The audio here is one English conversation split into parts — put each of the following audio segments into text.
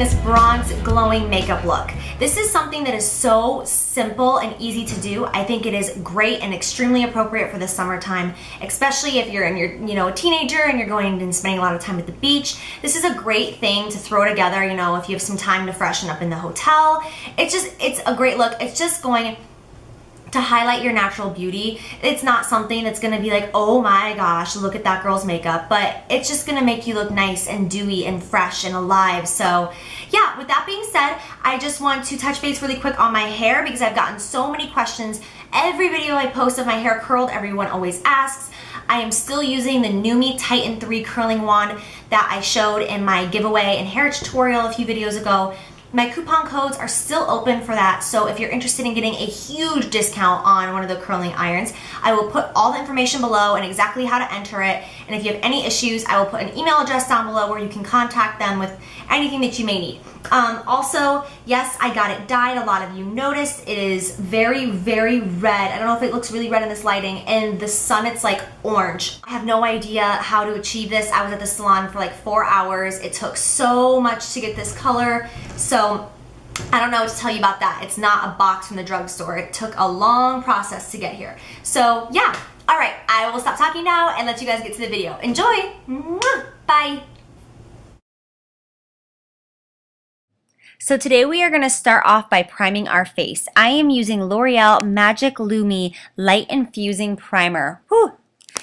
this bronze glowing makeup look. This is something that is so simple and easy to do. I think it is great and extremely appropriate for the summertime, especially if you're in your, a teenager and you're going and spending a lot of time at the beach. This is a great thing to throw together, if you have some time to freshen up in the hotel. It's a great look. It's just going to highlight your natural beauty. It's not something that's gonna be like, oh my gosh, look at that girl's makeup, but it's just gonna make you look nice and dewy and fresh and alive. So yeah, with that being said, I just want to touch base really quick on my hair because I've gotten so many questions. Every video I post of my hair curled, everyone always asks. I am still using the NuMe Titan 3 curling wand that I showed in my giveaway and hair tutorial a few videos ago. My coupon codes are still open for that, so if you're interested in getting a huge discount on one of the curling irons, I will put all the information below and exactly how to enter it. And if you have any issues, I will put an email address down below where you can contact them with anything that you may need. Also, yes, I got it dyed. A lot of you noticed. It is very, very red. I don't know if it looks really red in this lighting. In the sun, it's like orange. I have no idea how to achieve this. I was at the salon for like 4 hours. It took so much to get this color. So I don't know what to tell you about that. It's not a box from the drugstore. It took a long process to get here. So yeah. All right, I will stop talking now and let you guys get to the video. Enjoy. Mwah. Bye. So today we are going to start off by priming our face. I am using L'Oreal Magic Lumi Light Infusing Primer. Whew.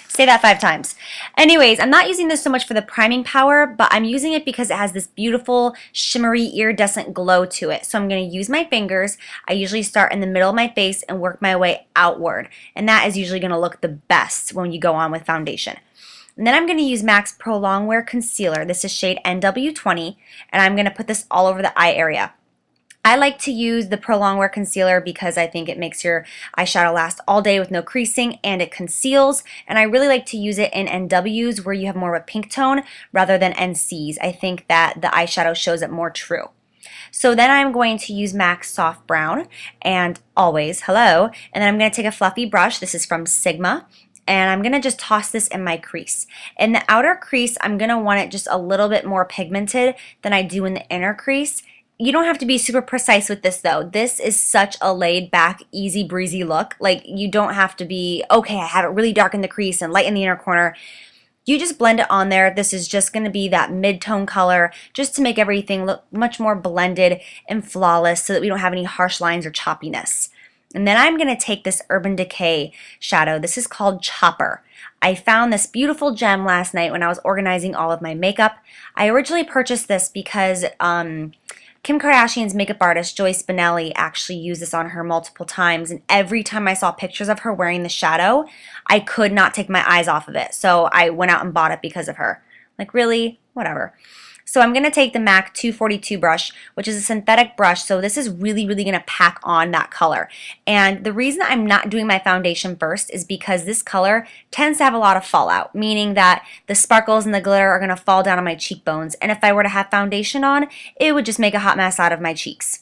Say that 5 times. Anyways, I'm not using this so much for the priming power, but I'm using it because it has this beautiful shimmery iridescent glow to it. So I'm going to use my fingers. I usually start in the middle of my face and work my way outward. And that is usually going to look the best when you go on with foundation. And then I'm going to use MAC's Pro Longwear Concealer. This is shade NW20, and I'm going to put this all over the eye area. I like to use the Pro Longwear Concealer because I think it makes your eyeshadow last all day with no creasing and it conceals. And I really like to use it in NWs where you have more of a pink tone rather than NCs. I think that the eyeshadow shows it more true. So then I'm going to use MAC's Soft Brown and always, hello. And then I'm going to take a fluffy brush. This is from Sigma. And I'm going to just toss this in my crease. In the outer crease, I'm going to want it just a little bit more pigmented than I do in the inner crease. You don't have to be super precise with this though. This is such a laid back, easy breezy look. Like you don't have to be, okay, I have it really dark in the crease and light in the inner corner. You just blend it on there. This is just going to be that mid-tone color just to make everything look much more blended and flawless so that we don't have any harsh lines or choppiness. And then I'm going to take this Urban Decay shadow. This is called Chopper. I found this beautiful gem last night when I was organizing all of my makeup. I originally purchased this because Kim Kardashian's makeup artist, Joy Spinelli, actually used this on her multiple times. And every time I saw pictures of her wearing the shadow, I could not take my eyes off of it. So I went out and bought it because of her. Like, really? Whatever. So I'm going to take the MAC 242 brush, which is a synthetic brush. So this is really, really going to pack on that color. And the reason I'm not doing my foundation first is because this color tends to have a lot of fallout, meaning that the sparkles and the glitter are going to fall down on my cheekbones. And if I were to have foundation on, it would just make a hot mess out of my cheeks.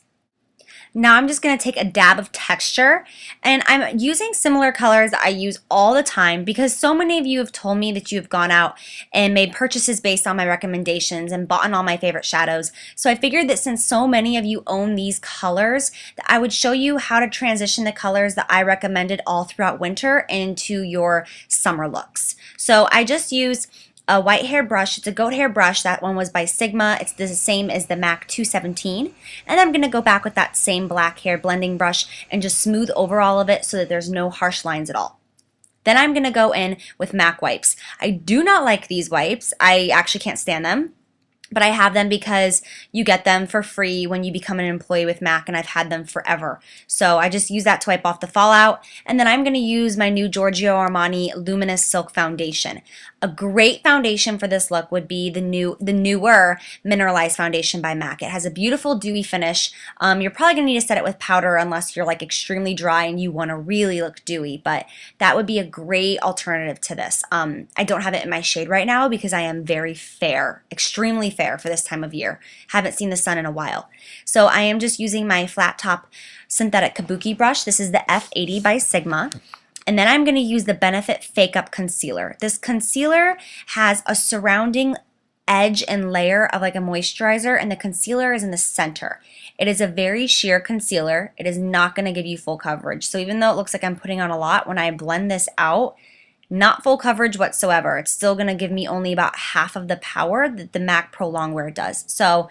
Now I'm just going to take a dab of texture, and I'm using similar colors that I use all the time because so many of you have told me that you have gone out and made purchases based on my recommendations and bought on all my favorite shadows. So I figured that since so many of you own these colors, that I would show you how to transition the colors that I recommended all throughout winter into your summer looks. So I just use a white hair brush. It's a goat hair brush. That one was by Sigma. It's the same as the MAC 217. And I'm going to go back with that same black hair blending brush and just smooth over all of it so that there's no harsh lines at all. Then I'm going to go in with MAC wipes. I do not like these wipes. I actually can't stand them. But I have them because you get them for free when you become an employee with MAC, and I've had them forever. So I just use that to wipe off the fallout. And then I'm going to use my new Giorgio Armani Luminous Silk Foundation. A great foundation for this look would be the newer Mineralized Foundation by MAC. It has a beautiful dewy finish. You're probably going to need to set it with powder unless you're like extremely dry and you want to really look dewy, but that would be a great alternative to this. I don't have it in my shade right now because I am very fair, extremely fair for this time of year. Haven't seen the sun in a while. So I am just using my flat top synthetic kabuki brush. This is the F80 by Sigma. And then I'm going to use the Benefit Fake Up Concealer. This concealer has a surrounding edge and layer of like a moisturizer, and the concealer is in the center. It is a very sheer concealer. It is not going to give you full coverage. So even though it looks like I'm putting on a lot, when I blend this out, not full coverage whatsoever. It's still going to give me only about half of the power that the MAC Pro Longwear does. So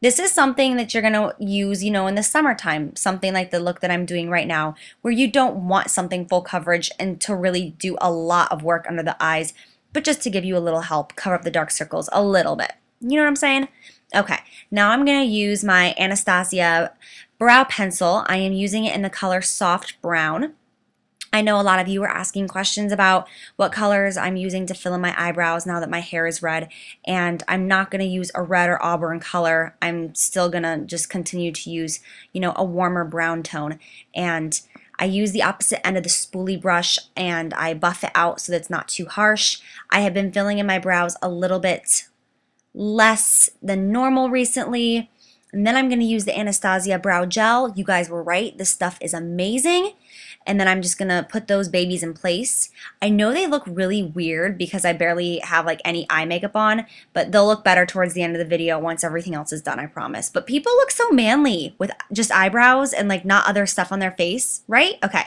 this is something that you're going to use, you know, in the summertime, something like the look that I'm doing right now, where you don't want something full coverage and to really do a lot of work under the eyes, but just to give you a little help, cover up the dark circles a little bit. You know what I'm saying? Okay, now I'm going to use my Anastasia brow pencil. I am using it in the color Soft Brown. I know a lot of you are asking questions about what colors I'm using to fill in my eyebrows now that my hair is red, and I'm not going to use a red or auburn color. I'm still going to just continue to use, you know, a warmer brown tone, and I use the opposite end of the spoolie brush and I buff it out so that it's not too harsh. I have been filling in my brows a little bit less than normal recently, and then I'm going to use the Anastasia brow gel. You guys were right, this stuff is amazing. And then I'm just going to put those babies in place. I know they look really weird because I barely have like any eye makeup on, but they'll look better towards the end of the video once everything else is done, I promise. But people look so manly with just eyebrows and like not other stuff on their face, right? Okay,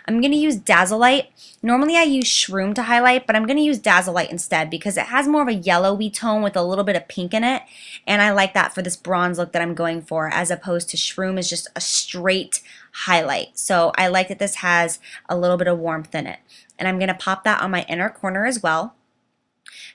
I'm going to use Dazzlelight. Normally I use Shroom to highlight, but I'm going to use Dazzlelight instead because it has more of a yellowy tone with a little bit of pink in it. And I like that for this bronze look that I'm going for, as opposed to Shroom is just a straight highlight. So I like that this has a little bit of warmth in it. And I'm going to pop that on my inner corner as well,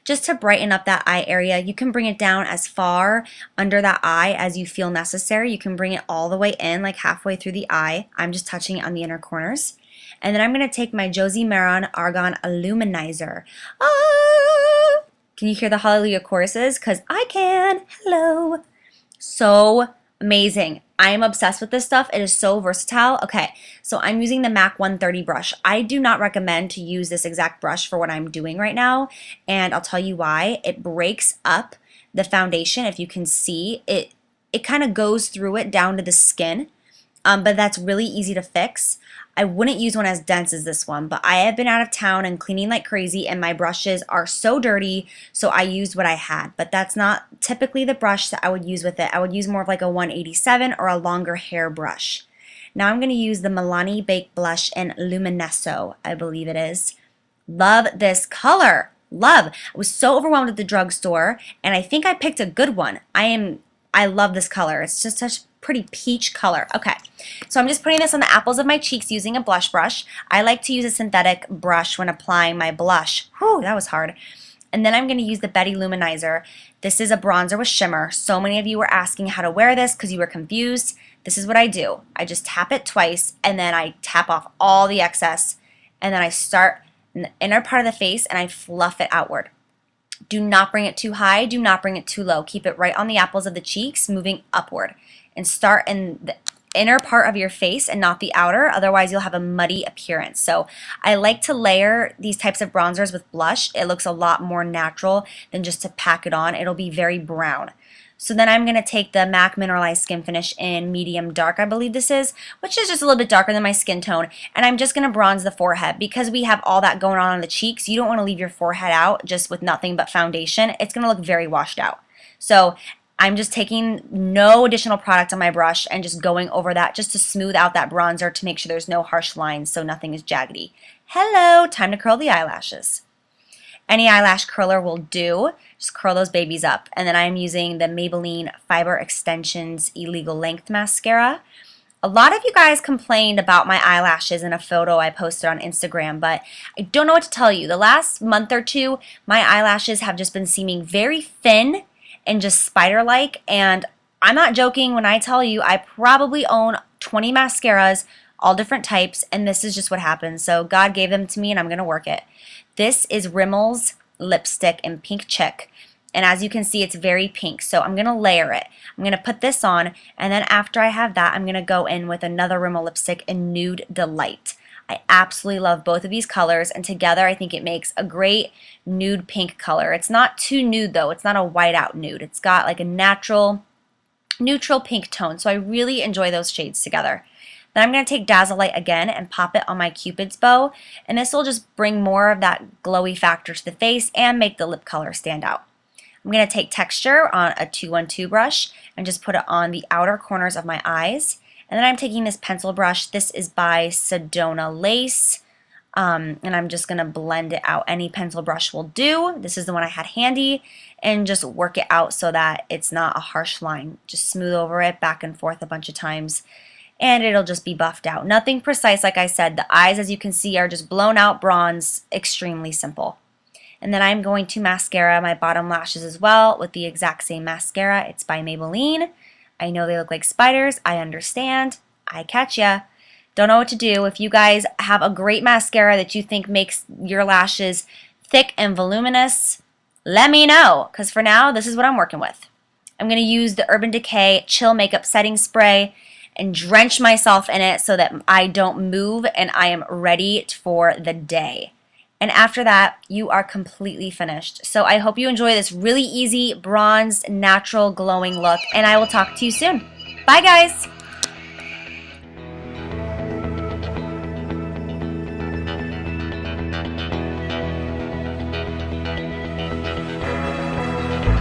just to brighten up that eye area. You can bring it down as far under that eye as you feel necessary. You can bring it all the way in, like halfway through the eye. I'm just touching it on the inner corners. And then I'm going to take my Josie Maran Argan Illuminizer. Ah! Can you hear the hallelujah choruses? Because I can. Hello. So amazing. I am obsessed with this stuff. It is so versatile. Okay, so I'm using the MAC 130 brush. I do not recommend to use this exact brush for what I'm doing right now, and I'll tell you why. It breaks up the foundation. If you can see, it kind of goes through it down to the skin, but that's really easy to fix. I wouldn't use one as dense as this one, but I have been out of town and cleaning like crazy, and my brushes are so dirty, so I used what I had. But that's not typically the brush that I would use with it. I would use more of like a 187 or a longer hair brush. Now I'm going to use the Milani Baked Blush in Luminesso, I believe it is. Love this color. Love. I was so overwhelmed at the drugstore, and I think I picked a good one. I love this color. It's just such pretty peach color. Okay, so I'm just putting this on the apples of my cheeks using a blush brush. I like to use a synthetic brush when applying my blush. Whew, that was hard. And then I'm going to use the Betty Luminizer. This is a bronzer with shimmer. So many of you were asking how to wear this because you were confused. This is what I do. I just tap it twice, and then I tap off all the excess, and then I start in the inner part of the face and I fluff it outward. Do not bring it too high. Do not bring it too low. Keep it right on the apples of the cheeks, moving upward. And start in the inner part of your face and not the outer, otherwise you'll have a muddy appearance. So I like to layer these types of bronzers with blush. It looks a lot more natural than just to pack it on. It'll be very brown. So then I'm going to take the MAC Mineralized Skin Finish in medium dark, I believe this is, which is just a little bit darker than my skin tone. And I'm just going to bronze the forehead. Because we have all that going on the cheeks, you don't want to leave your forehead out just with nothing but foundation. It's going to look very washed out. So I'm just taking no additional product on my brush and just going over that just to smooth out that bronzer to make sure there's no harsh lines so nothing is jaggedy. Hello, time to curl the eyelashes. Any eyelash curler will do. Just curl those babies up. And then I'm using the Maybelline Fiber Extensions Illegal Length Mascara. A lot of you guys complained about my eyelashes in a photo I posted on Instagram, but I don't know what to tell you. The last month or two, my eyelashes have just been seeming very thin and just spider-like, and I'm not joking when I tell you I probably own 20 mascaras, all different types, and this is just what happens. So God gave them to me and I'm going to work it. This is Rimmel's lipstick in Pink Chick, and as you can see it's very pink, so I'm going to layer it. I'm going to put this on, and then after I have that I'm going to go in with another Rimmel lipstick in Nude Delight. I absolutely love both of these colors, and together I think it makes a great nude pink color. It's not too nude though. It's not a white out nude. It's got like a natural, neutral pink tone, so I really enjoy those shades together. Then I'm going to take Dazzlelight again and pop it on my Cupid's bow, and this will just bring more of that glowy factor to the face and make the lip color stand out. I'm going to take Texture on a 212 brush and just put it on the outer corners of my eyes. And then I'm taking this pencil brush. This is by Sedona Lace. And I'm just going to blend it out. Any pencil brush will do. This is the one I had handy. And just work it out so that it's not a harsh line. Just smooth over it back and forth a bunch of times. And it'll just be buffed out. Nothing precise, like I said. The eyes, as you can see, are just blown out bronze. Extremely simple. And then I'm going to mascara my bottom lashes as well with the exact same mascara. It's by Maybelline. I know they look like spiders. I understand. I catch ya. Don't know what to do. If you guys have a great mascara that you think makes your lashes thick and voluminous, let me know. Because for now, this is what I'm working with. I'm going to use the Urban Decay Chill Makeup Setting Spray and drench myself in it so that I don't move and I am ready for the day. And after that, you are completely finished. So I hope you enjoy this really easy, bronzed, natural, glowing look, and I will talk to you soon. Bye, guys!